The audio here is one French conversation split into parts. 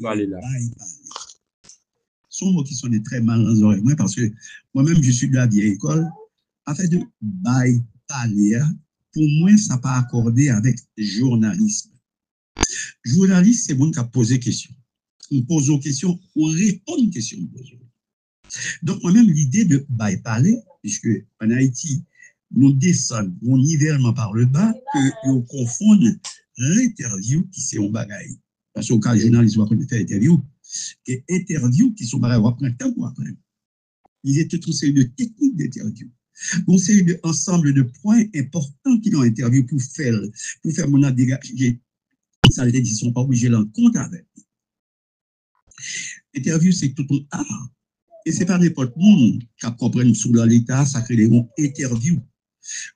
parler là. Sont mots qui sont très mal dans les oreilles. Moi, parce que moi-même, je suis de la vieille école. En fait, de bail parler, pour moi, ça n'a pas accordé avec journalisme. Journaliste, c'est bon qui a posé question. On pose aux questions, on répond aux questions. Donc, moi-même, l'idée de bail parler, puisque en Haïti, nous descendons au nivellement par le bas, que nous confondons l'interview qui c'est un bagaille. Parce qu'au cas, les journalistes vont faire interview, et interview qui sont bagaille, on va prendre temps pour apprendre. Il y a toute une série de techniques d'interview. Une série d'ensemble de points importants qui ont interview pour faire mon dégager. Ça, ils ne sont pas obligés de compte avec. Interview, c'est tout un art. Et ce n'est pas n'importe monde qui comprend sous l'État, ça crée des mots interview.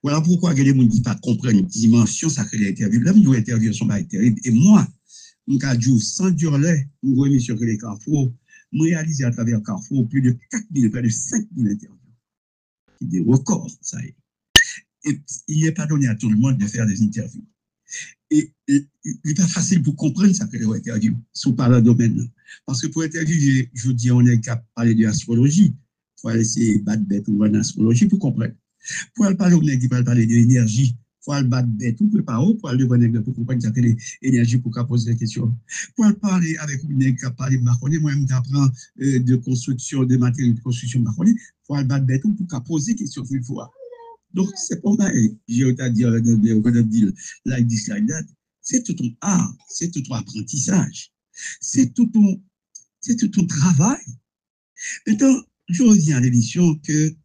Voilà pourquoi il y a des gens qui ne comprennent pas une dimension, ça crée des interviews. Là, nous interviews sont pas terribles. Et moi, je sans durler, une émission que les Carrefour, je réalise à travers Carrefour plus de 4 000, près de 5 000 interviews. Des records, ça y est. Et il n'est pas donné à tout le monde de faire des interviews. Et il n'est pas facile pour comprendre ça que les interviews, si on parle dans le domaine. Parce que pour interviewer, je vous dis, on est capable de parler de l'astrologie. Il faut essayer de battre bête ou l'astrologie pour comprendre. Pour parler, on est capable de parler de l'énergie. Il faut battre bête ou préparer pour aller voir pour comprendre ça que l'énergie pour poser des questions. Pour parler avec une qui a parlé de Marconnet, moi-même j'apprends de construction, de matériaux de construction Marconnet, il faut battre bête ou pour poser des questions une fois. Donc, c'est pas mal. J'ai à dire, like this, like that. C'est tout un art, c'est tout un apprentissage, c'est tout un travail. Maintenant, je reviens à l'émission que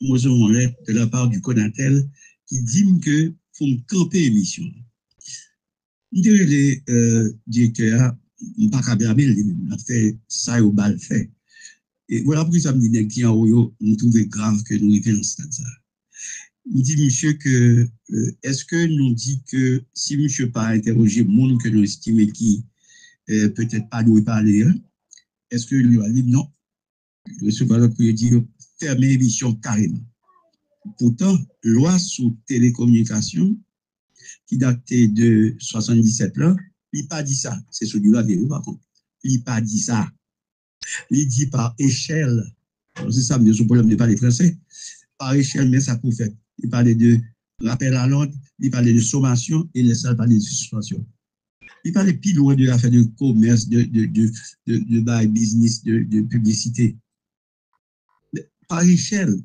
nous avons l'air de la part du Conatel qui dit que faut me camper l'émission. Je dirais les directeurs, pas qu'à bien, il a fait ça au bal fait. Et voilà pourquoi ça me dit que nous trouvons grave que nous arrivions dans ce stade. Il dit, monsieur, que est-ce que nous dit que si monsieur pas interrogé le monde que nous estimons qui peut-être pas nous parler, hein, est-ce que lui va dire non? Le secrétaire peut dire fermer l'émission carrément. Pourtant, loi sur télécommunication qui datait de 77 là, il n'a pas dit ça. C'est celui-là qui par contre. Il n'a pas dit ça. Il dit par échelle. C'est ça, mais ce problème n'est pas les Français. Par échelle, mais ça peut faire. Il parlait de rappel à l'ordre, il parlait de sommation et les salles parlaient de suspension. Il parlait plus loin de l'affaire de commerce, de business, de publicité. Par échelle.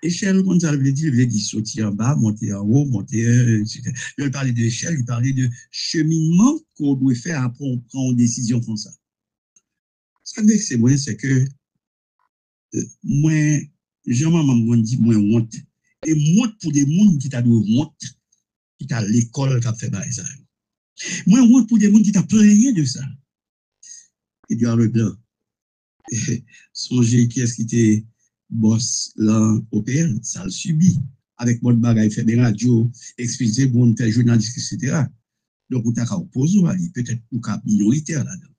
Échelle, comme ça veut dire, sortir en bas, monter en haut, monter, etc. Il parlait d'échelle, il parlait de cheminement qu'on doit faire après on prend une décision comme ça. Ça veut dire que c'est moi, c'est que moi, Jean-Maman dit, moi, honte. Et honte pour des gens qui t'a honte, qui t'a l'école qui a fait ça. Moi, honte pour des gens qui t'a plaigné de ça. Edouard Leblanc. Songez qui est-ce qui était boss là au PL, ça le subit. Avec mon bagage, fait des radios, expliquer bon, faire journaliste, etc. Donc, on t'a qu'à opposer, peut-être un cas minoritaire là-dedans.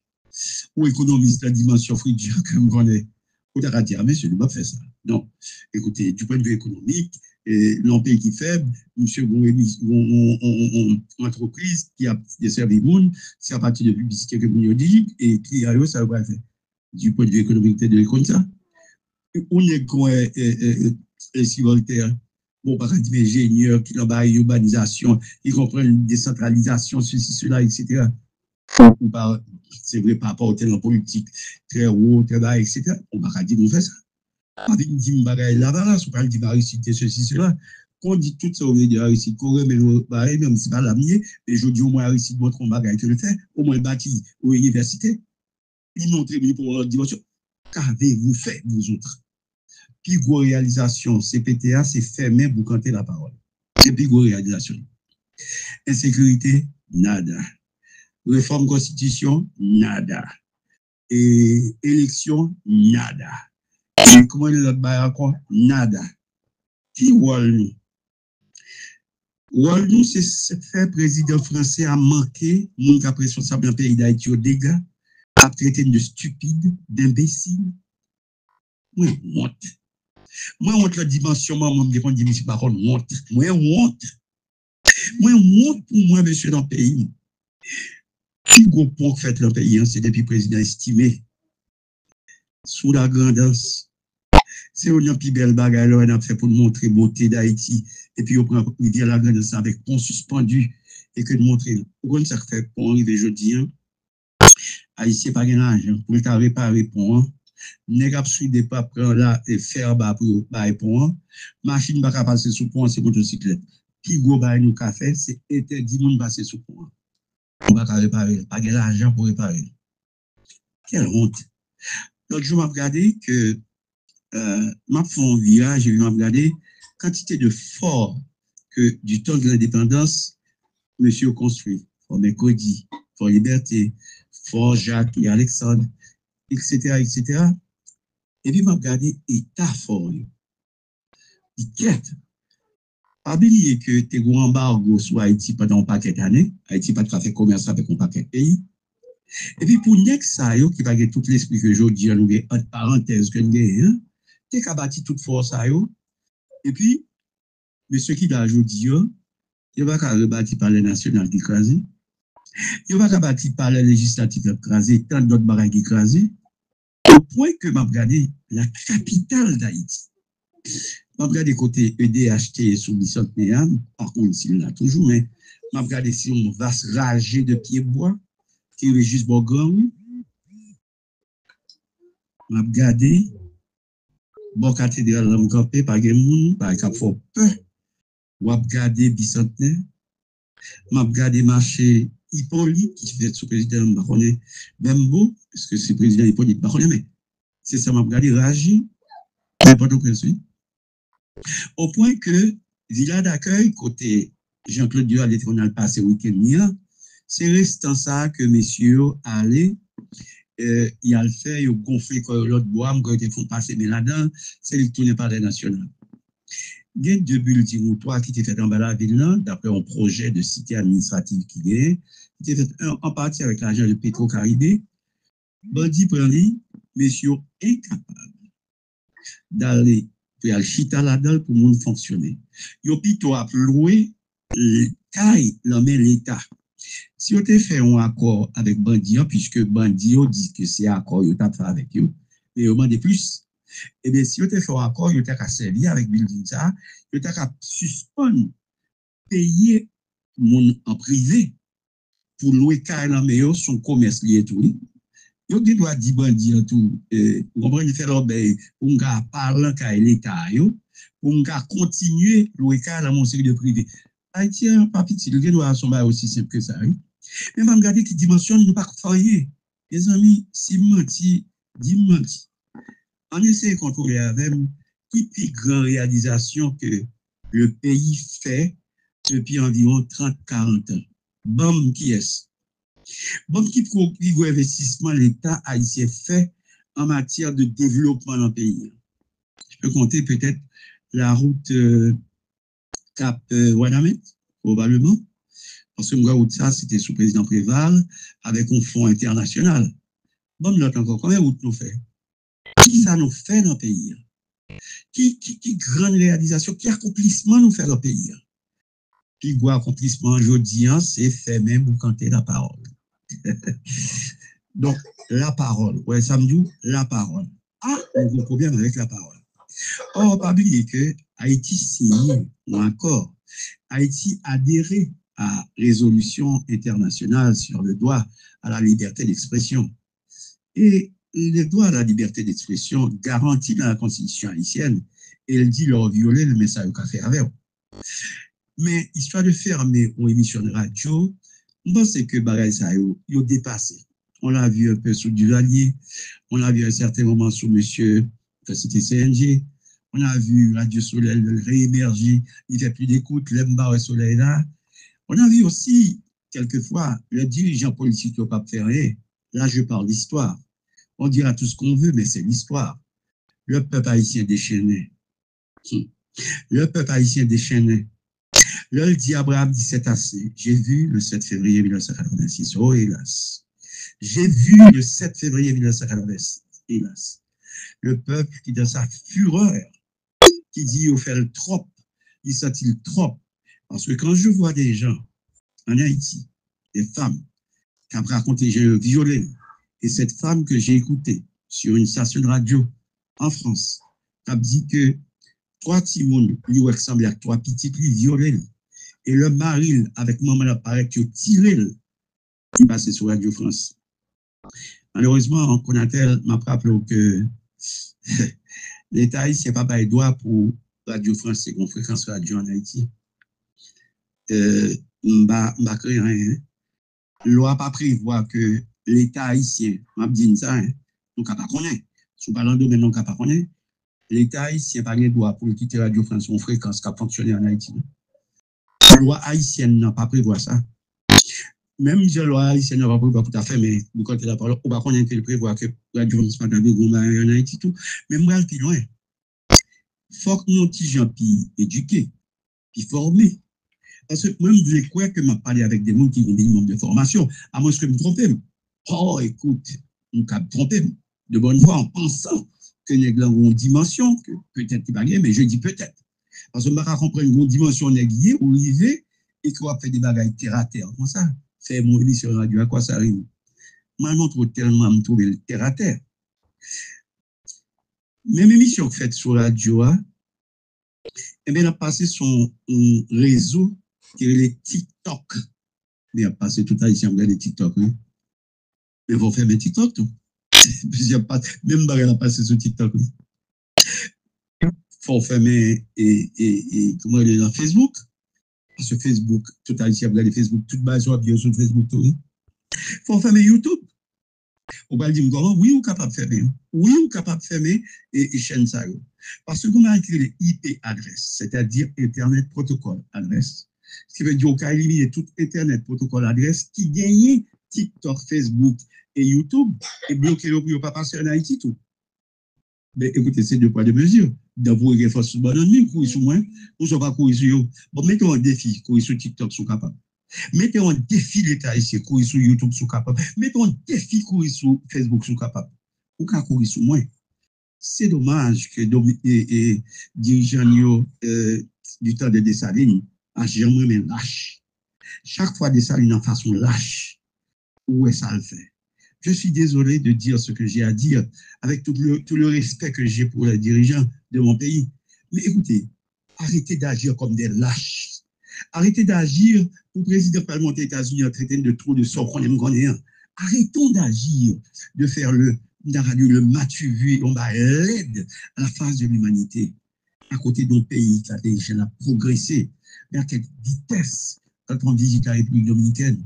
Ou économiste la dimension frigide, comme on est. On t'a qu'à dire, monsieur, il ne va pas faire ça. Non. Écoutez, du point de vue économique, l'un pays qui est faible, monsieur, une entreprise qui a desservi le monde, c'est à partir de publicité que vous dit, et qui a eu ça va faire. Du point de vue économique, de l'économie, ça. On est comme si Voltaire, bon, par exemple, ingénieur qui ont une urbanisation, qui comprennent une décentralisation, ceci, cela, etc. C'est vrai par rapport au terrain politique, très haut, très bas, etc. On va dire qu'on fait ça. Avec une dîme bagaille là-bas, on parle de réussite, ceci, cela. Quand on dit tout ça, on veut dire réussite, qu'on remet le bagaille, même si c'est pas l'avenir, mais je dis au moins réussite, votre bagaille que le fait, au moins bâti aux universités, il montre pour leur dimension. Qu'avez-vous fait, vous autres? Plus grosse réalisation, CPTA, c'est fermer pour canter la parole. C'est plus grosse réalisation. Insécurité, nada. Réforme constitution, nada. Et élection, nada. Et comment les autres bails encore? Nada. Qui voit nous? Nous, c'est fait président français a manqué, mon cap responsable dans le pays d'Haïti au dégât, a traité de stupide, d'imbécile. Oui, honte. Moi, honte la dimension, moi, je me dis, par contre, honte. Moi, honte. Moi, honte pour moi, monsieur, dans le pays. Qui gros pont fait le pays, c'est depuis le président estimé sous la grandance. C'est une plus belle bagaille, on a fait pour montrer la beauté d'Haïti. Et puis, on prend la grandance avec pont suspendu et que de montrer. Pourquoi ça fait pont arriver jeudi? Haïti n'a pas d'argent pour réparer pont. N'est absolument pas prendre là et faire bas pour le pont. Machine ne va pas passer sous pont, c'est motocyclette. Puis, gros bail nous qu'a fait, c'est interdit de passer sous pont. On va pas réparer, pas d'argent pour réparer. Quelle honte. L'autre jour, je m'ai regardé que m'a fait un virage, je m'a regardé quantité de forts que du temps de l'indépendance, monsieur construit. Fort Mercredi, Fort Liberté, Fort Jacques et Alexandre, etc., etc. Et puis, m'a regardé état fort. Il quête. Pas oublier que tu as un embargo sur Haïti pendant un paquet d'années. Haïti n'a pas fait commerce avec un paquet de pays. Et puis, pour nous, ça, qui va tout l'esprit que je dis, entre parenthèses, que nous avons, tu as bâti toute force, ça, et puis, monsieur qui va aujourd'hui, il va rebâtir par le national qui écrasé, il va rebâtir par le législatif écrasé, tant d'autres barrages écrasés, au point que m'a regardé la capitale d'Haïti. M'a regardé côté EDHT sous bicentenaire, par contre, il l'a toujours, mais m'a regardé si on va se rager de pieds bois, qui est juste Bourgogne. M'a regardé, bon cathédrale, l'homme campé, par exemple, par exemple, faut peu. M'a regardé bicentenaire. M'a regardé marché Hippolyte, qui fait sous-président, je connais même beau, parce que c'est président Hippolyte, je connais, mais c'est ça, m'a regardé Raji, n'importe quoi, au point que, villa d'accueil, côté Jean-Claude Dieu, on a passé week-end, c'est restant ça que messieurs allaient, il a le fait, il a gonflé l'autre bois, il font passer, mais là-dedans, c'est le tourné par les nationales. Il y a deux bulletins ou trois qui étaient faits dans la ville, d'après un projet de cité administrative qui est, qui était fait en partie avec l'agent de Petro-Caribé. Bandi Prandi, messieurs incapables d'aller pour aller chita là-dedans pour monde fonctionner. Yo plutôt à louer caille l'homme l'État. Si on te fait un accord avec Bandio, puisque Bandio dit que c'est accord, il t'a fait avec eux, mais au moins de plus. Eh bien, si on te fait un accord, il t'a qu'à servir avec Building ça, il t'a qu'à suspendre, payer monde en privé pour louer caille l'homme son commerce lié tout. Yo qui doit dire Bandio tout, vous comprenez, faire l'obéi, pour nous parler caille l'État, pour nous continuer louer caille dans mon série de privé. Haïti, pas petit, le doit son bail aussi simple que ça, oui. Mais je regarder qui dimensionne, nous pas faire. Les amis, si menti, dit menti. On essaie de contrôler avec qui plus grande réalisation que le pays fait depuis environ 30-40 ans. Bon, qui est-ce? Bon, qui gros investissement l'État haïtien fait en matière de développement dans le pays? Je peux compter peut-être la route Cap-Ouanamet, probablement. Parce que moi, ça, c'était sous président Préval, avec un fonds international. Bon, là, encore, combien de routes nous fait? Qui ça nous fait dans le pays? Qui grande réalisation, qui accomplissement nous fait dans le pays? Qui gros accomplissement aujourd'hui, c'est fait même pour canter la parole. Donc, la parole, ouais, ça me dit la parole. Ah, un gros problème avec la parole. Or, pas oublier que Haïti signe ou encore Haïti adhéré à résolution internationale sur le droit à la liberté d'expression. Et le droit à la liberté d'expression garanti dans la Constitution haïtienne, et elle dit leur violer le message qu'a fait avec. Mais histoire de fermer une émission de radio, on pense que Bagay ça a dépassé. On l'a vu un peu sous Duvalier, on l'a vu à un certain moment sous monsieur, c'était CNG, on a vu Radio Soleil réémerger, il fait plus d'écoute, l'Embar et Soleil là. On a vu aussi, quelquefois, le dirigeant politique qui n'a pas faire rien. Là, je parle d'histoire. On dira tout ce qu'on veut, mais c'est l'histoire. Le peuple haïtien déchaîné. Le peuple haïtien déchaîné. Le dit Abraham dit c'est assez. J'ai vu le 7 février 1986. Oh, hélas. J'ai vu le 7 février 1986. Hélas. Le peuple qui, dans sa fureur, qui dit il fait le trop, il sent-il trop. Parce que quand je vois des gens en Haïti, des femmes, qui a raconté j'ai violé. Et cette femme que j'ai écoutée sur une station de radio en France, qui a dit que 3 timons lui ressemblaient à 3 petits lui violés. Et le mari, avec maman, l'appareil qui a tiré, il passait sur Radio France. Malheureusement, Konatel m'a rappelé que l'État haïtien n'a pas de droit pour Radio France, c'est une fréquence radio en Haïti. M'a créé rien. Loi pas prévoit que l'État haïtien, m'a dit ça, nous ne pas connaître. Si nous parlons de domaine, nous ne pas connaître. L'État haïtien n'a pas de droit pour quitter Radio France, une fréquence qui a fonctionné en Haïti. La loi haïtienne n'a pas prévu ça. Même si la loi haïtienne n'a pas prévu tout à fait, mais quand elle a parlé, on va connaître qu'elle prévoit que Radio France n'a pas de droit en Haïti. Mais moi, je suis loin. Il faut que nos petits gens puissent éduquer, puis former. Parce que moi, je crois que je parlé avec des gens qui ont un minimum de formation, à moins que je me trompe. Oh, écoute, je me trompe de bonne foi en pensant que les gens ont une dimension, que peut-être pas mais je dis peut-être. Parce que je ne comprends une dimension négligée ou rivée et qu'on va faire des bagailles terre à terre. Comme ça, faire mon émission radio, à quoi ça arrive? Moi, je montre tellement me trouver le terre à terre. Même émission faite sur la radio, eh bien, elle a passé son réseau qui est les TikTok. Il a passé tout à l'heure, il y a des TikTok. Hein? Mais vous faites des TikTok, tout. Même elle a passé sur TikTok. Il faut fermer comment il est dans Facebook. Parce que Facebook, tout à l'heure, il y a des Facebook, toute base sur Facebook. Il faut fermer YouTube. On va dire, oui, on est capable de fermer. Oui, on est capable de fermer et chaîne ça. Parce que vous avez écrit les IP adresses, c'est-à-dire Internet Protocol adresse. Ce qui veut dire qu'on a éliminé tout Internet Protocol adresse qui gagne TikTok, Facebook et YouTube et bloqué le pour ne pas passer en Haïti tout. Mais écoutez, c'est 2 poids 2 mesures. D'abord, il y a force bonne ennemi, courir sur moi, ou ne pas courir sur eux. Bon, mettons un défi, courir sur TikTok, sont capables. Mettons un défi l'État ici, courir sur YouTube, sont capables. Mettons un défi, courir sur Facebook, sont capables. Ou qu'à courir sur moi. C'est dommage que les dirigeants du temps de Dessalines agissent mais lâche. Chaque fois Dessalines en façon lâche. Où est-ce ça le fait? Je suis désolé de dire ce que j'ai à dire avec tout le respect que j'ai pour les dirigeants de mon pays. Mais écoutez, arrêtez d'agir comme des lâches. Arrêtez d'agir pour le président parlementaire des États-Unis en traitant de trop de sort qu'on aime gagner. Arrêtons d'agir, de faire le matu vu, on va l'aide à la face de l'humanité. À côté d'un pays qui a déjà progressé, mais à quelle vitesse quand on visite la République dominicaine,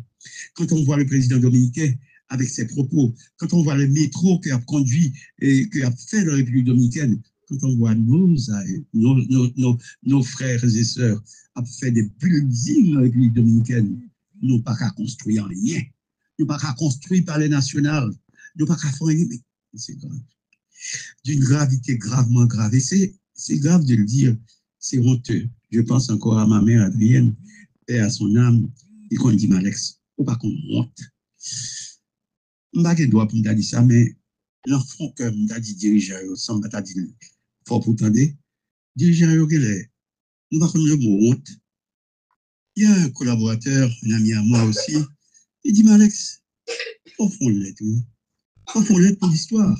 quand on voit le président dominicain avec ses propos, quand on voit le métro qui a conduit et qui a fait la République dominicaine, quand on voit nos frères et sœurs a fait des buildings dans la République dominicaine, nous n'avons pas qu'à construire rien. Nous n'avons pas qu'à construire par les nationales. Nous n'avons pas qu'à faire rien. Mais c'est grave. D'une gravité gravement grave. Et c'est grave de le dire. C'est honteux. Je pense encore à ma mère Adrienne, et à son âme, et qu'on dit Malex, ou pas qu'on honte. Je n'ai pas de droit pour me dire ça, mais l'enfant que je dit dirigeant, sans me dire, faut pour entendre, dirigeant, nous ne pas le mot honte. Il y a un collaborateur, un ami à moi aussi, il dit, Malex, faut fond lettre, faut fond lettre pour l'histoire.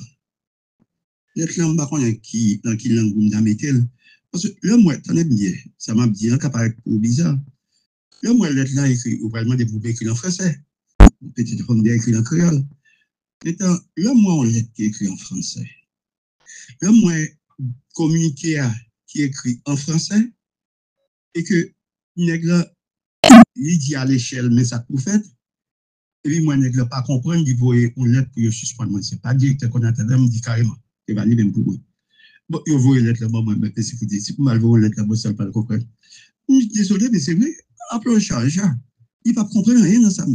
Lettre là, je ne sais pas dans qui langue vous me mettez. Parce que là, moi, t'en es bien, ça m'a bien capable pour bizarre. Là, moi, lettre là, écrit, ou vraiment des poupées écrites en français, petite forme d'écrit en créole. Là, moi, on lettre qui est écrit en français. Là, moi, communiqué à qui est écrit en français, et que, nègre, il dit à l'échelle, mais ça pour fait. Et puis, moi, je ne pas comprendre, il faut une lettre pour suspendre. Ce n'est pas directeur qu'on attend, il me dit carrément. Il va aller même pour moi. Bon, il faut une lettre là-bas, moi, mais si vous m'avez une lettre là-bas, ça ne va pas comprendre. Désolé, mais c'est vrai. Appelons un chat, il ne va pas comprendre rien dans ça.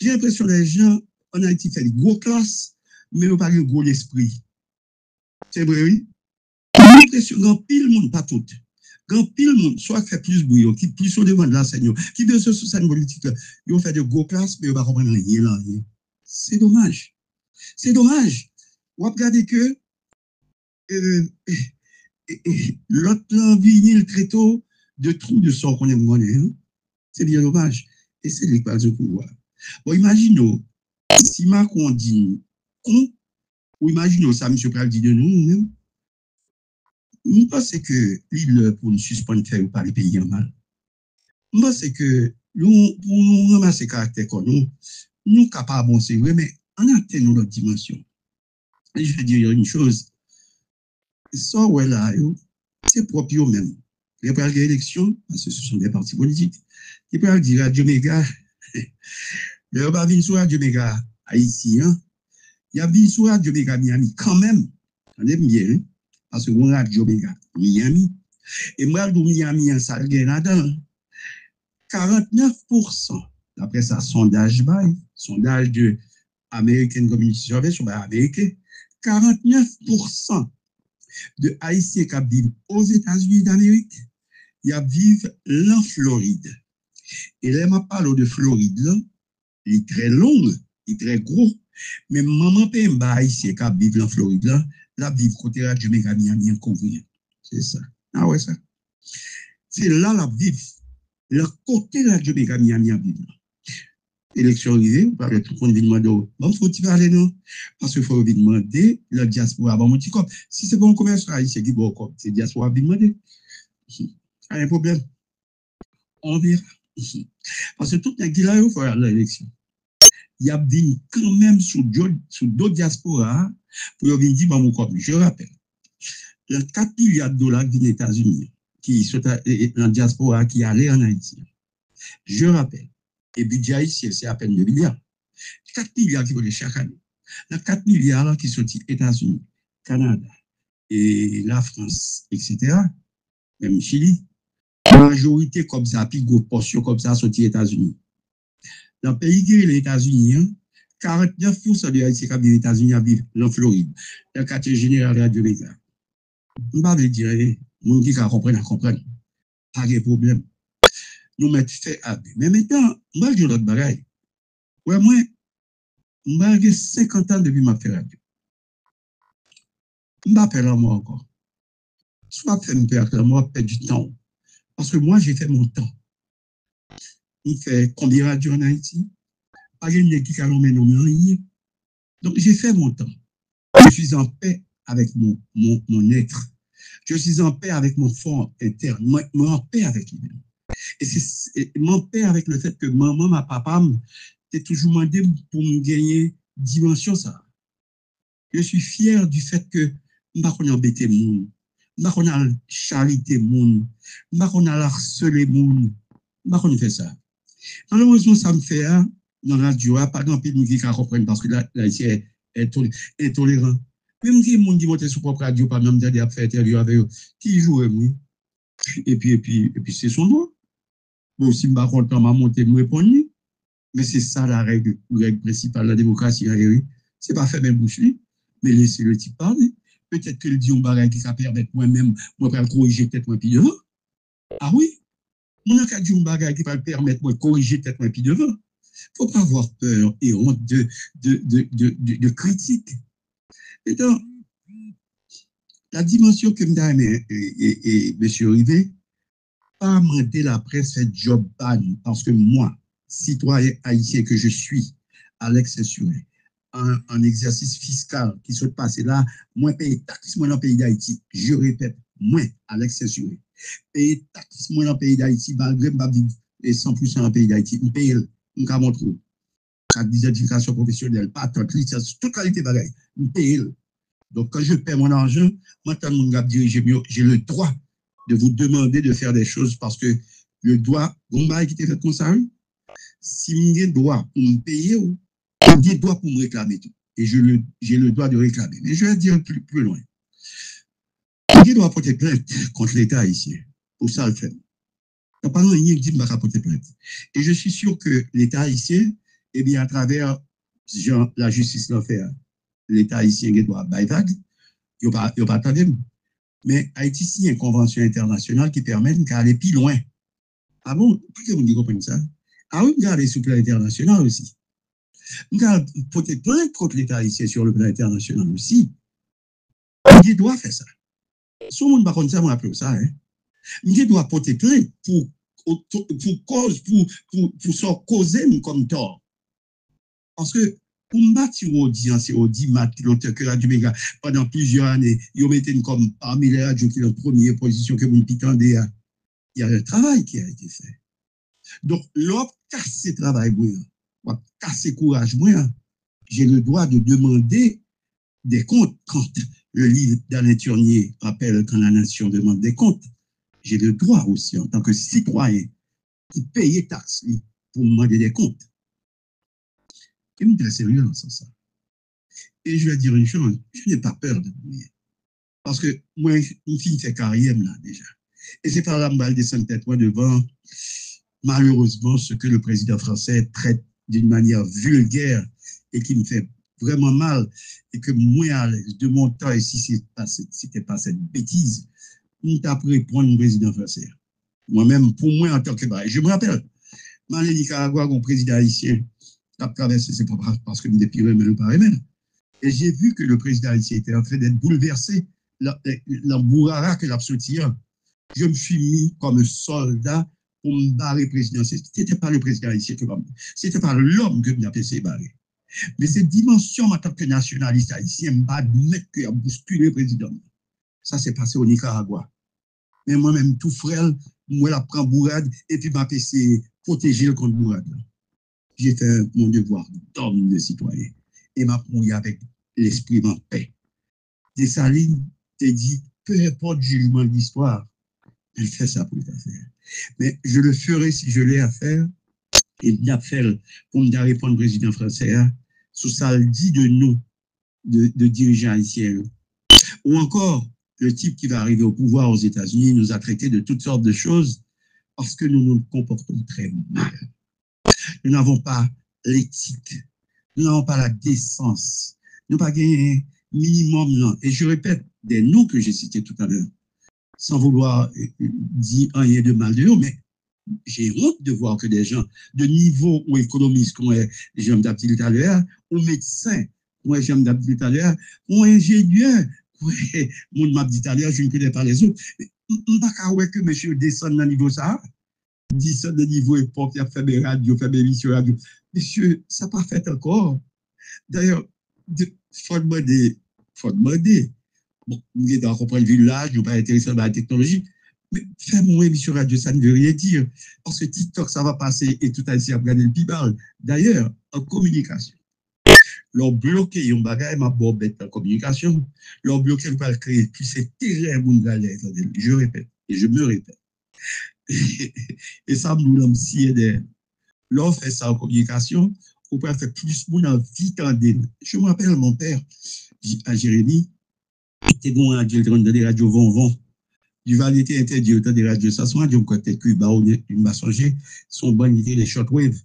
J'ai l'impression que les gens en Haïti font des gros classes, mais ils n'ont pas de gros esprit. C'est vrai, oui? J'ai l'impression qu'un pile monde, pas tout. Quand pile monde, soit fait plus bouillon, qui plus au devant de l'enseignant, qui veut se sous cette politique, ils ont fait de gros classes, mais ils ne vont pas comprendre rien là. C'est dommage. C'est dommage. On va regarder que l'autre vinyle très tôt de trous de sort qu'on aime gagner. C'est bien dommage. Et c'est l'équation du pouvoir. Bon, imaginez, si Macron dit con, ou imaginez ça, M. Pral dit de nous, nous pensons que l'île pour nous suspendre faire ou pas les pays en mal. Nous pensons que nous, pour nous ramasser caractère comme nous capables, bon, c'est vrai, mais on atteint notre dimension. Et je vais dire une chose, ça, ouais, là, c'est propre eux-mêmes. Les prendre l'élection, parce que ce sont des partis politiques, ils peuvent dire Radio Méga, il n'y a pas vu sur Radio Méga haïtien, il y a vu sur Radio Méga Miami quand même, on aime bien, hein? Parce que mon Radio Méga Miami, et moi, je Miami en salle là-dedans, 49%, d'après ça, sondage de American Community Survey, sur américain, 49% de Haïtiens qui vivent aux États-Unis d'Amérique, ils vivent en Floride. Et là, je parle de Floride, là, il est très long, il est très gros, mais maman paye un Haïtien qui vivent en Floride, là, vivent côté Radio Méga Miami en Congrès. C'est ça. Ah ouais, ça. C'est là la vivre. Le côté de Radio Méga Miami en vivre. Élection arrivée, vous parlez tout le monde demander, bon, faut-il parler, non? Parce qu'il faut demander, la diaspora, bon, si c'est bon commerce haïtien qui bon, c'est diaspora, demander. Pas un problème. On verra. Parce que tout le monde là, il faut aller à l'élection. Il y a bien quand même sous d'autres diasporas pour venir dire, bon, je rappelle, il y a 4 milliards de dollars des États-Unis qui sont en diaspora qui allaient en Haïti. Je rappelle, et budget haïtien, c'est à peine 2 milliards. 4 milliards qui volent chaque année. Il y a 4 milliards là, qui sont aux États-Unis, Canada et la France, etc. Même Chili. La majorité comme ça, puis une portion comme ça, sont aux États-Unis. Dans le pays qui est les États-Unis, 49% des Haïtiens qui vivent aux États-Unis vivent en Floride. Dans le quartier général de Radio Méga. Je ne vais pas dire, les gens qui comprennent. Pas de problème. Nous mettons fait à but. Mais maintenant, moi, je dis l'autre bagaille. Ouais, moi, j'ai 50 ans depuis ma fait radio. Je m'appelle à moi encore. Soit faire me perdre, moi, perdre du temps. Parce que moi, j'ai fait mon temps. Je fais combien de radio en Haïti? Pas de gens qui ont rien. Donc, j'ai fait mon temps. Je suis en paix avec mon être. Je suis en paix avec mon fond interne. Moi, en paix avec lui-même. Et c'est en paix avec le fait que maman, ma papa, t'es toujours demandé pour me gagner dimension ça. Je suis fier du fait que je ne vais pas embêter les gens, je ne vais pas charité les gens, je ne vais pas harceler les gens, je ne vais pas faire ça. Malheureusement, ça me fait, dans la radio, pas grand monde qui comprennent parce que là, ici est intolérant. Même si les gens qui montent sur propre radio, par exemple, d'aller faire interview avec eux, qui jouent, oui. Et puis c'est son droit. Bon, si je ne suis pas content, je vais monter, je vais répondre. Mais c'est ça la règle principale de la démocratie. Ce n'est pas faire même bouche, mais laisser le type parler. Peut-être que le dit un bagage qui va permettre moi-même, moi, de corriger peut-être moi, puis devant. Ah oui, mon cas dit un bagage qui va permettre moi de corriger peut-être moi, puis devant. Il ne faut pas avoir peur et honte de critique. Et donc, la dimension que M. Rivet, pas demander la presse fait job ban parce que moi, citoyen haïtien que je suis, Alex Essuré, en exercice fiscal qui se passe là, moi paye taxe moi dans le pays d'Haïti. Je répète, moi, Alex Essuré, paye taxe moi dans le pays d'Haïti, malgré ma vie et 100% dans le pays d'Haïti. Je paye, je vais montrer. Carte d'identification professionnelle, patente, licence, toute qualité de bagaille. Je paye. Donc, quand je paie mon argent, maintenant, j'ai le droit de vous demander de faire des choses parce que le droit, qui était fait comme ça, si j'ai le droit pour me payer, j'ai le droit pour me réclamer tout. Et j'ai le droit de réclamer. Mais je vais dire plus loin. J'ai le droit de porter plainte contre l'État haïtien. Pour ça, le fait. Il n'y a pas rien qui dit que je vais porter plainte. Et je suis sûr que l'État haïtien, eh bien, à travers la justice l'enfer, l'État haïtien doit bailler, il n'y a pas attendre. Mais Haïti signe une convention internationale qui permet d'aller plus loin. Ah bon? Pourquoi vous comprenez ça? Ah oui, regardez sur le plan international aussi. Regardez, porter plainte contre l'État haïtien sur le plan international aussi. Il doit faire ça. Si on ne va pas ça, on appelle ça. Il doit porter plainte pour causer comme tort. Parce que pour me battre sur audience et audimat, l'auteur que Radio Méga, pendant plusieurs années, ils ont mis comme parmi les radios qui sont en première position que vous pitendez, il y a un travail qui a été fait. Donc, l'homme casse ce travail, moi, casse ce courage, moi, j'ai le droit de demander des comptes quand le livre d'Alain Turnier rappelle quand la nation demande des comptes. J'ai le droit aussi, en tant que citoyen, qui paye les taxes pour me demander des comptes. Et je suis très sérieux dans ça. Et je vais dire une chose, je n'ai pas peur de mourir. Parce que moi, une fille fait carrière là déjà. Et c'est par là que je vais descendre tête devant, malheureusement, ce que le président français traite d'une manière vulgaire et qui me fait vraiment mal. Et que moi, à l'aise de mon temps, et si ce n'était pas cette bêtise, je t'apprends prendre le président français. Moi-même, pour moi, en tant que je me rappelle, dans le Nicaragua, un président haïtien a traversé, c'est pas parce que nous depuis mais pas même. Et j'ai vu que le président haïtien était en train d'être bouleversé, l'embourrara que l'absortir. Je me suis mis comme soldat pour me barrer président. Ce n'était pas le président haïtien que c'était pas l'homme que je essayé de barrer. Mais cette dimension en tant que nationaliste haïtien, je admettre qu'il a bousculé le président. Ça s'est passé au Nicaragua. Mais moi-même, tout frêle, moi, la prends bourrade et puis m'a essayé protéger le contre bourrade. J'ai fait mon devoir d'homme de citoyen et m'a mouru avec l'esprit en paix. Dessalines t'a dit, peu importe le jugement de l'histoire, elle fait ça pour le faire. Mais je le ferai si je l'ai à faire et d'appel pour me répondre au président français sous ça le dit de nous, de dirigeants haïtiens. Ou encore, le type qui va arriver au pouvoir aux États-Unis nous a traité de toutes sortes de choses parce que nous nous comportons très mal. Nous n'avons pas l'éthique, nous n'avons pas la décence, nous n'avons pas gagné minimum. Non. Et je répète des noms que j'ai cités tout à l'heure, sans vouloir dire rien de mal de eux, mais j'ai honte de voir que des gens de niveau ou économistes, comme j'aime d'appeler tout à l'heure, ou médecins, comme j'aime d'appeler tout à l'heure, ou ingénieurs, mon m'a dit tout à l'heure, je ne connais pas les autres. Je ne sais pas que monsieur descend dans le niveau ça. Descend dans le niveau époque, il a fait des radios, fait des émissions radio. Monsieur, ça n'a pas fait encore. D'ailleurs, il faut demander. Bon, nous sommes comprendre le village, nous ne sommes pas intéressés par la technologie. Mais faire mon émission radio, ça ne veut rien dire. Parce que TikTok, ça va passer et tout à l'heure, regarder le pibal. D'ailleurs, en communication, leur bloquer un bagage, ma bobette en communication, leur bloquer, on va créer tous ces terrains, je répète, et je me répète. Et ça, nous l'avons si aidé. L'on fait ça en communication, on peut faire plus de monde vite en délai. Je me rappelle, mon père, à Jérémy, était bon à dire dans des radios Vonvon. Du Val était interdit autant des radios. Ça, soit du côté Cuba, il m'a changé, son bon idée, les shortwave.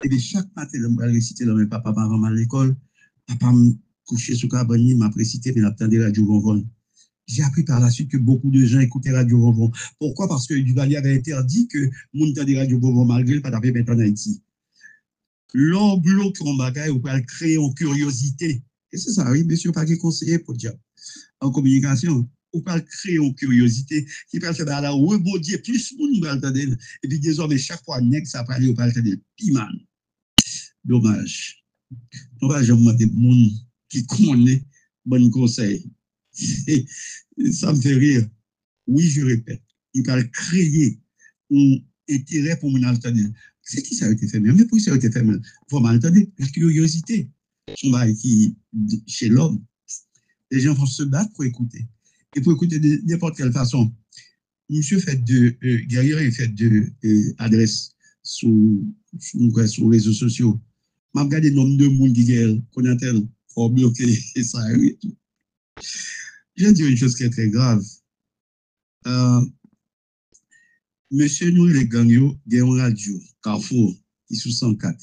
Et bien, chaque matin, je me réciter dans mes papa, maman à l'école. Papa me couchait sous cabane, m'a précité, mais il des radios Vonvon. J'ai appris par la suite que beaucoup de gens écoutaient Radio Vonvon. Pourquoi? Parce que Duvalier avait interdit que mon temps des radios Vonvon, malgré le pas d'appeler maintenant en Haïti. L'on bloque en bagaille ou pas créer en curiosité. Et c'est ça, oui, monsieur, pas de conseiller pour dire. En communication, ou pas créer en curiosité, qui peut faire la rebondir plus de monde entendre. Et puis désormais, chaque fois, nègre, ça parle ou pas entendre. Piman. Dommage. Dommage, je me demande des gens qui connaissent bon conseil. Et ça me fait rire. Oui, je répète, il va créer un intérêt pour mon entendre. C'est qui ça a été fait? Mais pour ça a été fait, il faut m'entendre. La curiosité, qui chez l'homme, les gens vont se battre pour écouter. Et pour écouter de n'importe quelle façon. Monsieur fait Guerrier fait deux adresses sur les réseaux sociaux. Je regarde le nombre de monde qui connaît tel, faut bloquer ça. Je vais dire une chose qui est très grave. Monsieur nous, les gangs, il y a une radio, Carrefour, qui est sous 104.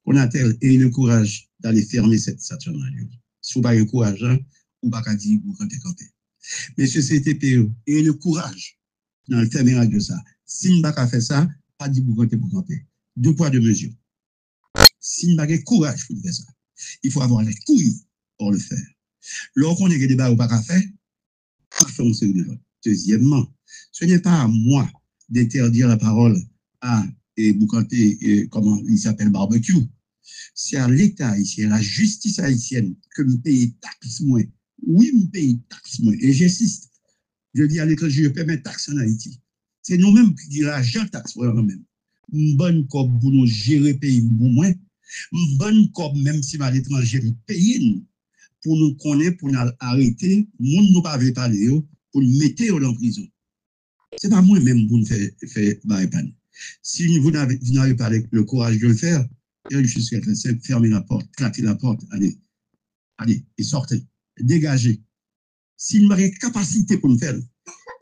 On a tel et le courage d'aller fermer cette station radio. Si vous n'avez pas le courage, vous ne pouvez pas dire vous comptez camper. Monsieur CTPO, et le courage dans le fermer radio ça. Si vous n'avez pas fait ça, pas dire vous comptez pour camper. Deux poids, deux mesures. Si vous n'avez pas le courage pour faire ça, il faut avoir les couilles pour le faire. Lorsqu'on est débat ou pas faire, pas faire une série de votes. Deuxièmement, ce n'est pas à moi d'interdire la parole à Boukanté, comment il s'appelle, barbecue. c'est à l'État haïtien, à la justice haïtienne, que nous payons taxes moins. Oui, nous payons taxes moins. Et j'insiste, je dis à l'étranger, je paie mes taxes en Haïti. C'est nous-mêmes qui disons l'argent taxe pour nous-mêmes. Une bonne cob pour nous gérer le pays moins. Une bonne cob, même si à l'étranger, nous payons pour nous connaître, pour nous arrêter, nous ne pas parler, pour nous mettre en prison. Ce n'est pas moi-même pour nous faire barrepan. Si vous n'avez pas le courage de le faire, je suis très simple, fermez la porte, claquez la porte, allez, et sortez, dégagez. Si nous avons capacité pour nous faire,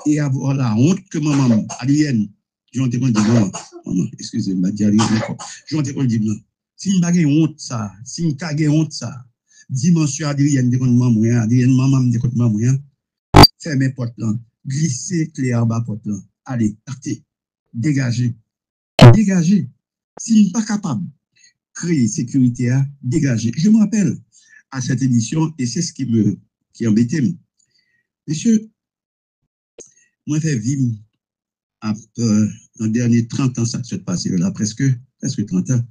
et avoir la honte que maman, Alienne, j'en ai dit, maman, excusez-moi, j'en ai dit, non. Si nous avons honte, ça, si nous avons honte, ça, dimension Adrienne, maman, maman, fermez porte là, glissez clé en bas porte là, allez, partez, dégagez, dégagez. Si nous ne sommes pas capables de créer sécurité, dégagez. Je me rappelle à cette émission, et c'est ce qui embêtait. Monsieur, moi, j'ai vivre en dernier 30 ans, ça s'est passé là, presque 30 ans.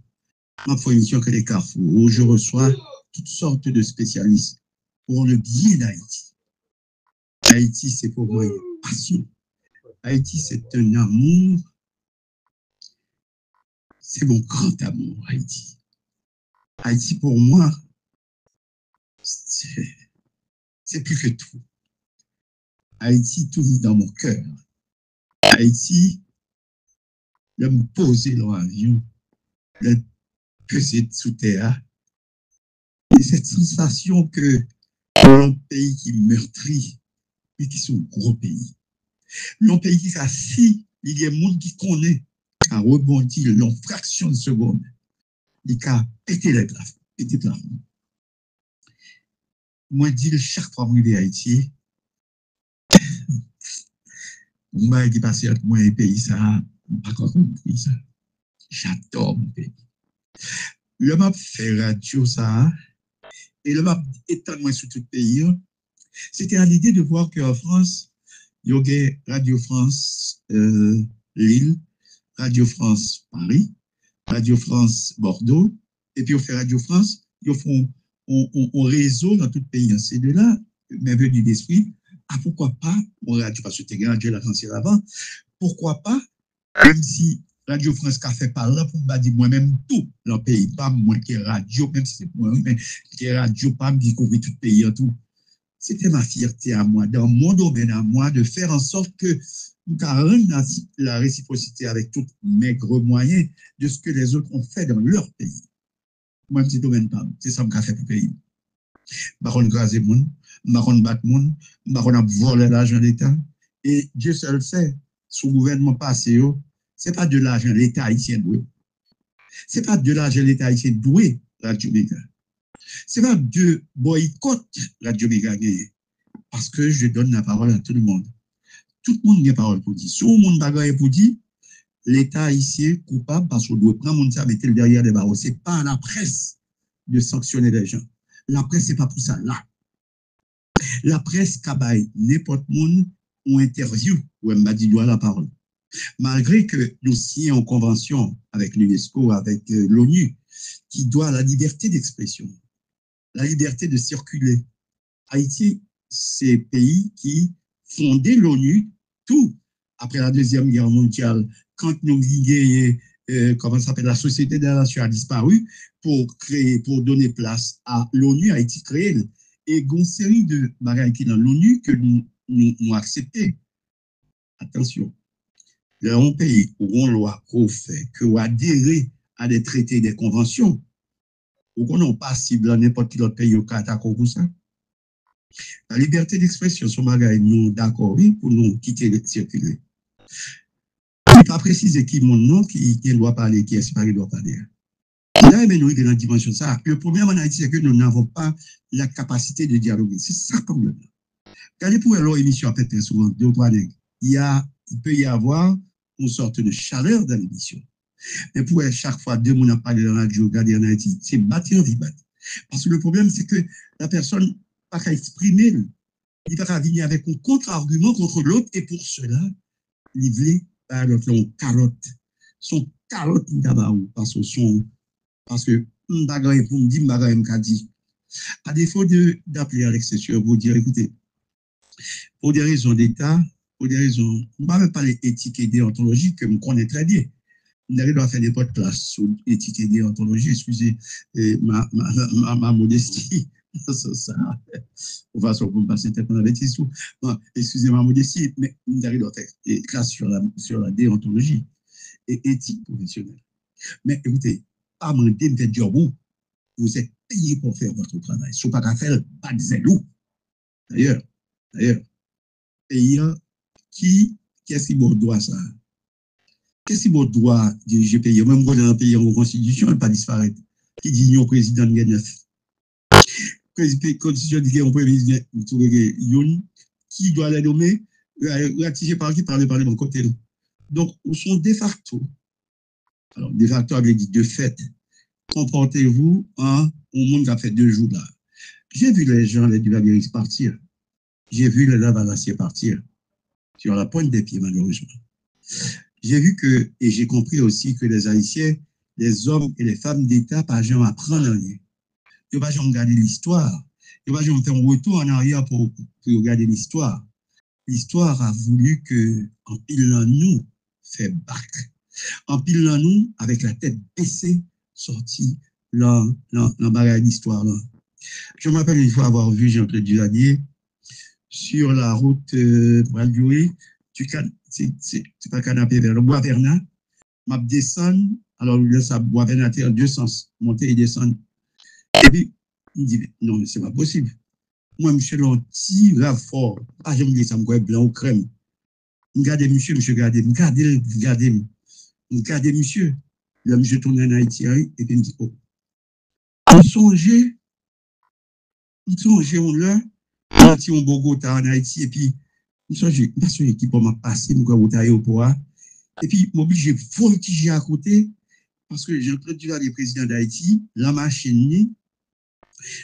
Ma fait une émission que les Carrefour, où je reçois toutes sortes de spécialistes pour le bien d'Haïti. Haïti, c'est pour moi une passion. Haïti, c'est un amour. C'est mon grand amour, Haïti. Haïti, pour moi, c'est plus que tout. Haïti, tout vit dans mon cœur. Haïti, de me poser dans l'avion, de peser sous terre. Et cette sensation que un pays qui meurtrit, mais qui sont un gros pays. Un pays qui a si, il y a des gens qui connaissent, qui a rebondi en fraction de seconde, et qui a pété les plafonds. Moi, je dis chaque fois que je vais à Haïti, moi, je passe entre moi et le pays, ça, je ne pas compris ça. J'adore mon pays. Le map fait radio, ça, et le map étant moins sur tout le pays, c'était à l'idée de voir qu'en France, il y avait Radio France Lille, Radio France Paris, Radio France Bordeaux, et puis on fait Radio France, ils font on réseau dans tout le pays. C'est de là, mais venu d'esprit, pourquoi pas, on radio, parce que tu as Radio la France avant, pourquoi pas, même si Radio France a fait par là, pour me dire moi-même tout dans le pays, pas moi qui est radio, même si c'est moi, mais qui est radio, pas me découvrir tout le pays en tout. C'était ma fierté à moi, dans mon domaine à moi, de faire en sorte que nous rendons la réciprocité avec tous mes gros moyens de ce que les autres ont fait dans leur pays. Moi, petit domaine pas, c'est ça que j'ai fait pour le pays. Je ne vais pas craser les gens, je ne vais pas battre les gens, je ne vais pas voler l'argent de l'État. Et Dieu seul sait, sous le gouvernement passé, ce n'est pas de l'argent de l'État haïtien doué. Ce n'est pas de l'argent de l'État haïtien doué, Radio Méga. Ce n'est pas de boycott Radio Méga. Parce que je donne la parole à tout le monde. Tout le monde a la parole pour dire. Si tout le monde a pour dire, l'État haïtien est coupable parce qu'on doit prendre mon ça, mettre derrière les barreaux. Ce n'est pas à la presse de sanctionner les gens. La presse, ce n'est pas pour ça là. La presse, cabaye, n'importe monde ou interview, où elle m'a dit doit la parole. Malgré que nous signions en convention avec l'UNESCO, avec l'ONU, qui doit la liberté d'expression, la liberté de circuler. Haïti, c'est un pays qui fondait l'ONU, tout après la Deuxième Guerre mondiale, quand nous comment ça s'appelle, la Société des Nations a disparu pour donner place à l'ONU, Haïti créé. Et une série de bagages qui dans l'ONU que nous accepté. Attention, un pays où on loi qu'on fait, que on adhérer à des traités, des conventions, où on n'a pas cible n'importe quel autre pays au Qatar pour ça. La liberté d'expression, son bagage, nous d'accord, oui, pour nous quitter le circuler. Je ne vais pas préciser qui mon nom, qui doit parler, qui est-ce qui doit parler. Là, mais nous, dans la dimension ça. Le problème en Haïti, c'est que nous n'avons pas la capacité de dialoguer. C'est ça le problème. Regardez pour leur émission, peut-être très souvent, 2 ou 3 nègres, il peut y avoir une sorte de chaleur dans l'émission. Mais pour chaque fois, 2 personnes parlé dans la radio, regarder en Haïti, c'est battre en vie battre. Parce que le problème, c'est que la personne n'a pas qu'à exprimer, il n'a pas qu'à venir avec un contre-argument contre l'autre, et pour cela, il veut par l'autre, carotte. Son carotte d'abord, parce que m'bagaille pour me dire, m'bagaille m'ka dit. À défaut d'appeler à l'exception pour dire, écoutez, pour des raisons d'État, pour des raisons, on ne va même pas les éthiques et déontologiques que je connais très bien. On doit faire des podcasts sur éthique et déontologie, excusez ma modestie. Ça, on va se passer peut-être dans la bêtise. Bon, excusez ma modestie, mais on doit faire des classes sur la déontologie et éthique professionnelle. Mais écoutez, pas demander de job où vous êtes payé pour faire votre travail. Si vous n'avez pas faire, pas de zélo. D'ailleurs, payant qu'est-ce qui vous doit ça? Qu'est-ce qui vous doit diriger pays? Même dans un pays en constitution, pas disparaître. Qui dit non président de neuf. Constitution dit qu'on président qui doit les nommer, ratifié par qui par le Parlement côté. Donc, ils sont de facto. Alors, de facto avait dit de fait, comportez-vous au monde qui a fait 2 jours là. J'ai vu les gens, les Duvalier partir. J'ai vu les Lavalassier partir. Sur la pointe des pieds, malheureusement. J'ai vu que, et j'ai compris aussi que les Haïtiens, les hommes et les femmes d'État, pas jamais apprendre rien. Ils ne pas jamais regarder l'histoire. Ils ne pas jamais faire un retour en arrière pour regarder l'histoire. L'histoire a voulu que, en pilant nous, fait bac. En pilant nous, avec la tête baissée, sorti dans barrière d'histoire. Je me rappelle une fois avoir vu Jean-Claude Duvalier sur la route Val-Doué, c'est pas canapé vers le Bois-Vernat, m'a descendre, alors là, ça Bois-Vernat en 2 sens, monter et descendre. Et puis, il me dit, non, mais c'est pas possible. Moi, monsieur, l'anti, grave fort, ah, j'aime dire ça, me croit blanc ou crème. Regardez, monsieur, regardez, regardez, monsieur. Là, monsieur tourne en Haïti, et puis il me dit, oh, on songeait, on l'a, on Bogota en Haïti, et puis, je parce que l'équipe m'a passé, je vais aller au pouvoir. Et puis, je m'oblige à voltiger à côté, parce que j'ai entendu le président d'Haïti, la machine,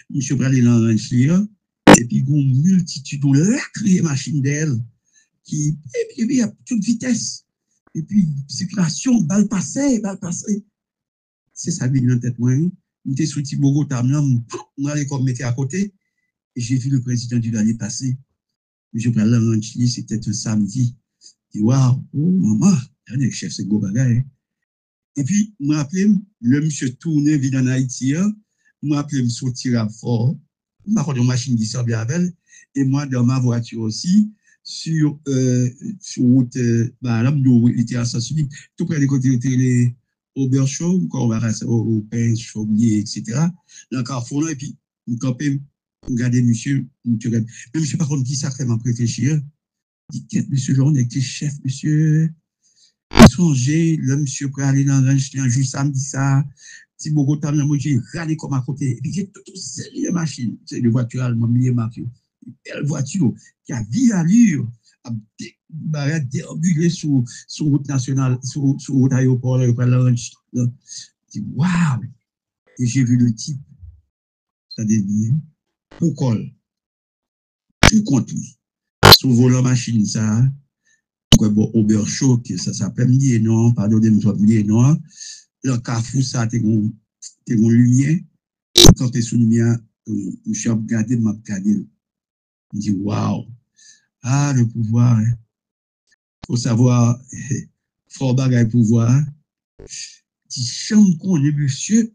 monsieur Bralé Lanranchia, et puis, une multitude de lacrées machines d'elle, et puis, à toute vitesse. Et puis, circulation, balle passée. C'est ça, qui vient en tête, moi. J'étais sorti Bogota, je allais comme mettre à côté, et j'ai vu le président du dernier passer. Je prends Lanranchia, c'était un samedi. Je dis, waouh, oh, maman, le chef, c'est gros bagage. Et puis, je me rappelle, le monsieur tourné, vide en Haïti, je me rappelle, je me sortir fort. Je me rappelle, une machine qui sort bien avec, et moi, dans ma voiture aussi, sur route, là, il était à sens unique, tout près des côtés, les Auberchon, quand on va au pain, Chaumier, etc. Dans le carrefour, et puis, je campais, regardez, monsieur, mais monsieur, par contre, qui ça fait m'a réfléchir? Dit, monsieur Laurent, était chef, monsieur. Songez, le monsieur pour aller dans un juste samedi, ça. Si beaucoup de temps, moi, j'ai râlé comme à côté. Et puis, j'ai tout série de machines. C'est une voiture allemande, une belle voiture qui a vie allure, a déambulé sur route nationale, sur route aéroport, je dis, waouh! Et j'ai vu le type, ça devient, pourquoi? Je compte lui. Sur volant machine, ça, bon, Auberchon, que ça s'appelle lié, non, pardonnez-moi, lié, non. Le carrefour, ça, t'es une lumière. Quand t'es sous lumière, je suis regardé, m'a regardé. Je dis, waouh! Ah, le pouvoir, il faut savoir, fort bagaille pouvoir. Si chambre qu'on est monsieur,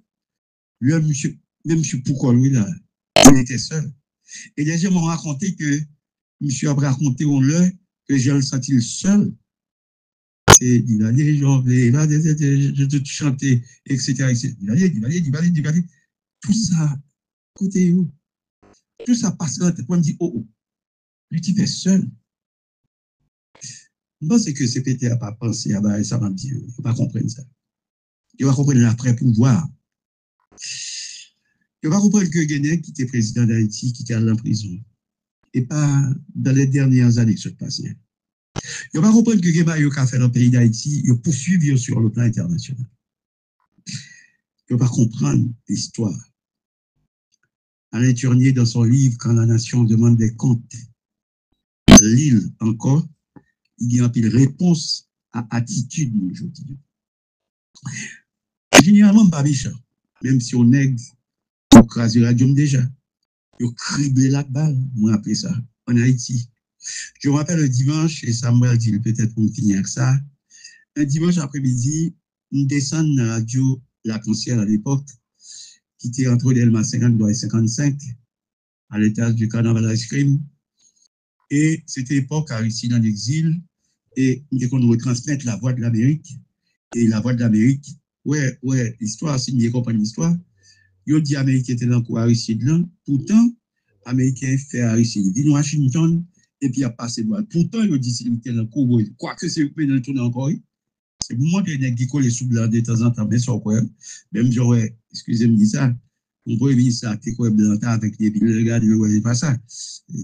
le monsieur, même monsieur, pourquoi lui, là, il était seul. Et les gens m'ont raconté que monsieur a raconté on le que j'ai le senti seul. Et il va dire, je chanter, etc. Il va dire, tout ça, côté où, tout ça passe dans la tête. Moi, je me dis, oh, le type est seul. Je pense que CPT n'a pas pensé à ça, m'a dit, il ne faut pas comprendre ça. Il va comprendre l'après-pouvoir. Il va comprendre que Guéné, qui était président d'Haïti, qui était allé en prison, et pas dans les dernières années que ça se passait. Il va comprendre que Guéba, il a fait dans le pays d'Haïti, il a poursuivi sur le plan international. Il va comprendre l'histoire. Alain Turnier, dans son livre, Quand la nation demande des comptes, l'île encore, il y a une réponse à attitude aujourd'hui. Généralement, pas méchant. Même si on est, on crase la radio déjà. On criblé la balle, moi après ça, en Haïti. Je me rappelle le dimanche, et Samuel dit peut-être pour finir avec ça, un dimanche après-midi, on descend dans la radio La Concierge à l'époque, qui était entre Delma 50 et 55, à l'étage du Carnaval Ice Cream. Et c'était l'époque Aristide en exil, et on retransmettre la voix de l'Amérique. Et la voix de l'Amérique, ouais, l'histoire, c'est une bien comprendre l'histoire. Yo dit Américain était dans le Aristide là, pourtant, Américain fait Aristide, vient Washington, et puis il a passé droit. Pourtant, il dit qu'il était dans le cours, quoique c'est le dans le tour encore. C'est pour moi que les qui collent sous blanc de temps en temps, mais sur quoi, même j'aurais, excusez-moi, dit ça, on peut dire ça, qui quoi blanc avec les billes, regardez, le pas ça.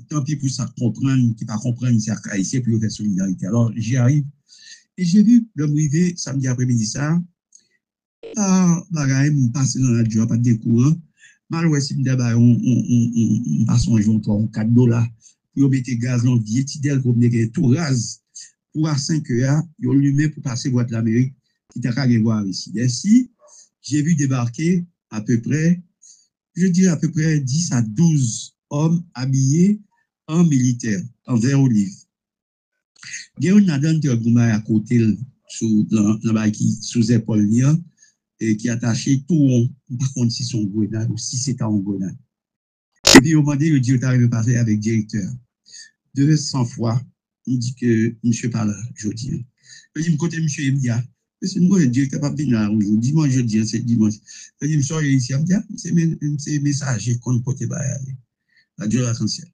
Tant pis pour ça, comprendre, qui pas comprendre, c'est à ici, puis faire solidarité. Alors, j'y arrive. Et j'ai vu l'homme arrivé samedi après-midi ça, bagaille, on passe dans la joie, pas de courant. Malheureusement, si on passe un jour, $4, pour mettre gaz dans le vieux tidel, pour mettre tout gaz. Pour à 5 heures, ils ont allumé pour passer voir de l'Amérique, qui t'a qu'à voir ici. Ainsi, j'ai vu débarquer à peu près, je dirais à peu près 10 à 12 hommes habillés en militaire, en vert olive. Il y a une adonne qui à côté, sous épaule, et qui est attaché tout, par contre, si c'est en grenade ou si c'est en grenade. Et puis, au moment donné, le directeur arrive à parler avec le directeur. 200 fois, il dit que monsieur parle aujourd'hui. Je dis, côté monsieur, il me dit, c'est le directeur pas venir aujourd'hui. Dimanche, jeudi, c'est dimanche. Je dis, monsieur, ici, il me dit, c'est messager qu'on peut te bailler. La Dieu l'essentiel.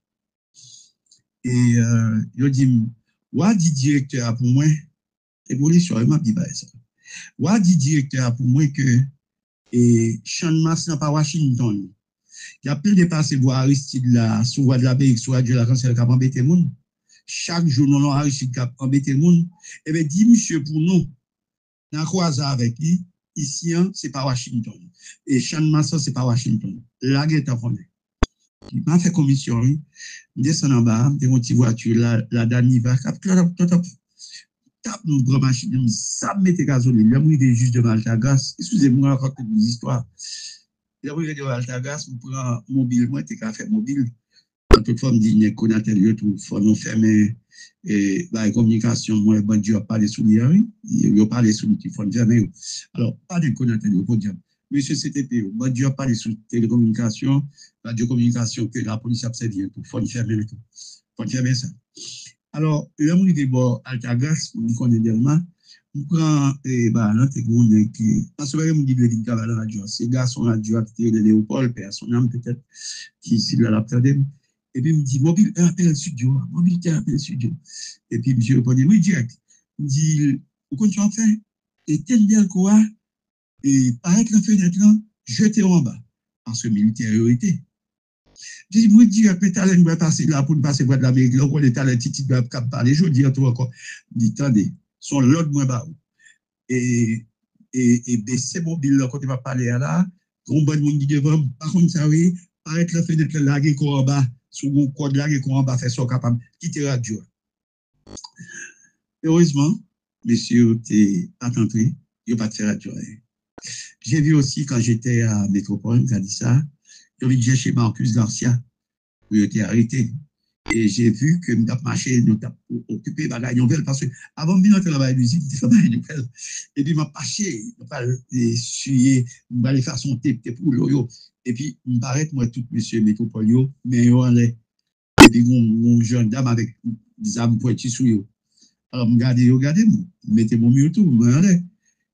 Et je dis, ouais, dit directeur pour moi, et pour les soirées, m'a dit ça. Ouais, dit directeur pour moi que Sean Mass n'a pas Washington. Il y a plein de passés voir Aristide là, sous voie de la BX, sous Dieu l'essentiel, qui a embêté le monde. Chaque jour, nous avons Aristide qui a embêté le monde. Eh bien, dis monsieur pour nous, dans croisé avec lui, ici, c'est pas Washington. Et Sean Mass, c'est pas Washington. La guerre est en il m'a fait commission, je descends en bas, j'ai une petite voiture, la dernière va, tape mon grand machine, ça me met gasoline, là, moi, il est juste de Maltagas, excusez-moi, raconte une histoire. Là, moi, il est de Maltagas, je prends mobile, moi, t'es qu'à faire mobile. En toute forme, il y a un connateur, tout, faut nous fermer, et, la communication, moi, bon Dieu, a parlé sous l'IA, il a parlé sous l'outil, faut fermer. Alors, pas de connateur, faut dire. Monsieur CTP, bon Dieu, a parlé sous télécommunication, radiocommunication, que la police a servi, tout, faut fermer tout. Faut fermer ça. Alors, là, on est bon, Altagas, on connaît dernièrement, on prend, là, c'est qu'on est qui, parce que on dit que dans la radio, ces gars sont radio, de Léopold, personnellement, peut-être, qui ici, là, la perdue. Et puis, il me dit, mobile, appelle le studio, mobilité, appelle le studio. Et puis, monsieur répondait, oui, direct. Il me dit, pourquoi tu en fais? Et tel bien quoi, et paraît que la fenêtre là, jeté en bas, parce que militaire priorité. Je dis, moi, dire que talent doit passer là pour passer voir de l'Amérique, là, on est talent, titi doit parler, je dis à toi encore, dit, attendez, son l'autre moins bas. Et baisser mobile là, quand il va parler là, on bon monde qui devant, par contre, ça oui, paraît que la fenêtre là, la quoi en bas, sous mon code là, quoi en bas, fait ça capable, quitter la radio. Heureusement, monsieur, t'es attendu, il n'y a pas de faire radio. J'ai vu aussi quand j'étais à Métropole, il a dit ça, j'ai vu chez Marcus Garcia, où il était arrêté. Et j'ai vu que nous avons marché, nous avons occupé la nouvelle parce que avant de venir travailler l'usine, je travaillais nouvelle. Et puis, je m'ai marché, je vais suyer, je vais faire son thé pour l'eau. Et puis, je me paraît, moi, tout monsieur Métropole, mais on allait. Et puis, mon jeune dame avec des âmes pointues sous eux. Alors, regardez, mettez mon mieux tout, je allais.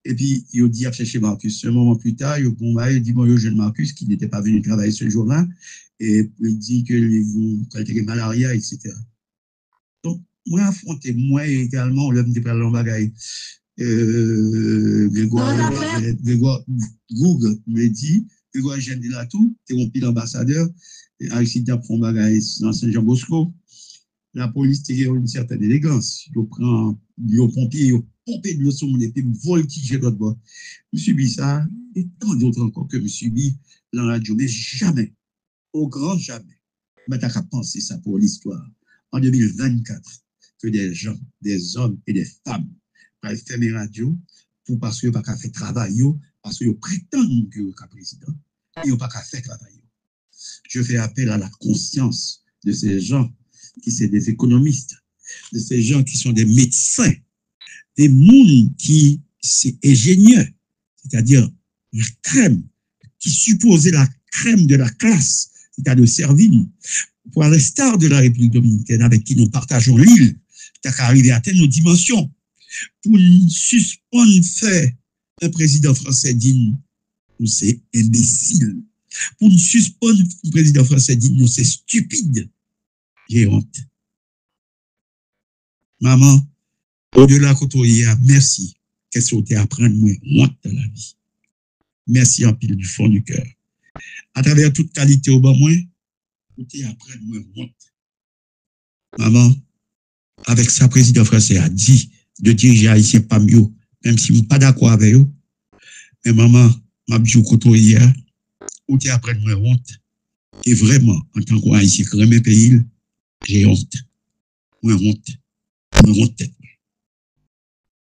Et puis, il dit à chercher Marcus. Un moment plus tard, il dit, bon, jeune Marcus, qui n'était pas venu travailler ce jour-là, et il dit que quand il était malaria, etc. Donc, moi, affronter, moi également, l'homme de parler en bagaille, Grégoire Google me dit, Grégoire Jean de la Tour, t'es mon pile ambassadeur, Aristide d'apprendre bagaille dans Saint-Jean-Bosco. La police a une certaine élégance. Il prend le pompier, il pompe de l'eau sur mon épée, il voltige l'autre bord. Je subis ça, et tant d'autres encore que je subis dans la radio, mais jamais, au grand jamais, je n'ai pas pensé ça pour l'histoire. En 2024, que des gens, des hommes et des femmes, vont fermer la radio, pour parce que pas faire travail, parce qu'ils prétendent que le président, ils n'ont pas qu'à faire travail. Je fais appel à la conscience de ces gens qui sont des économistes, de ces gens qui sont des médecins, des gens qui sont ingénieurs, c'est-à-dire la crème, qui supposait la crème de la classe, c'est-à-dire de servir, pour l'instar de la République dominicaine avec qui nous partageons l'île, qui a arrivé à telle dimension, pour suspendre faire un président français digne, nous c'est imbécile. Pour nous suspendre un président français digne, nous c'est stupide. J'ai honte. Maman, au-delà de merci. Qu'est-ce que tu as appris moi honte dans la vie? Merci en pile du fond du cœur. À travers toute qualité au bas moi, tu as appris moi honte. Maman, avec ça, président français a dit de diriger Haïtien pas mieux, même si je ne suis pas d'accord avec eux. Mais maman, m'a dit au hier, où tu as appris moi honte. Et vraiment, en tant qu'Haïtien qui remet pays, j'ai honte. Moi honte. Moi honte.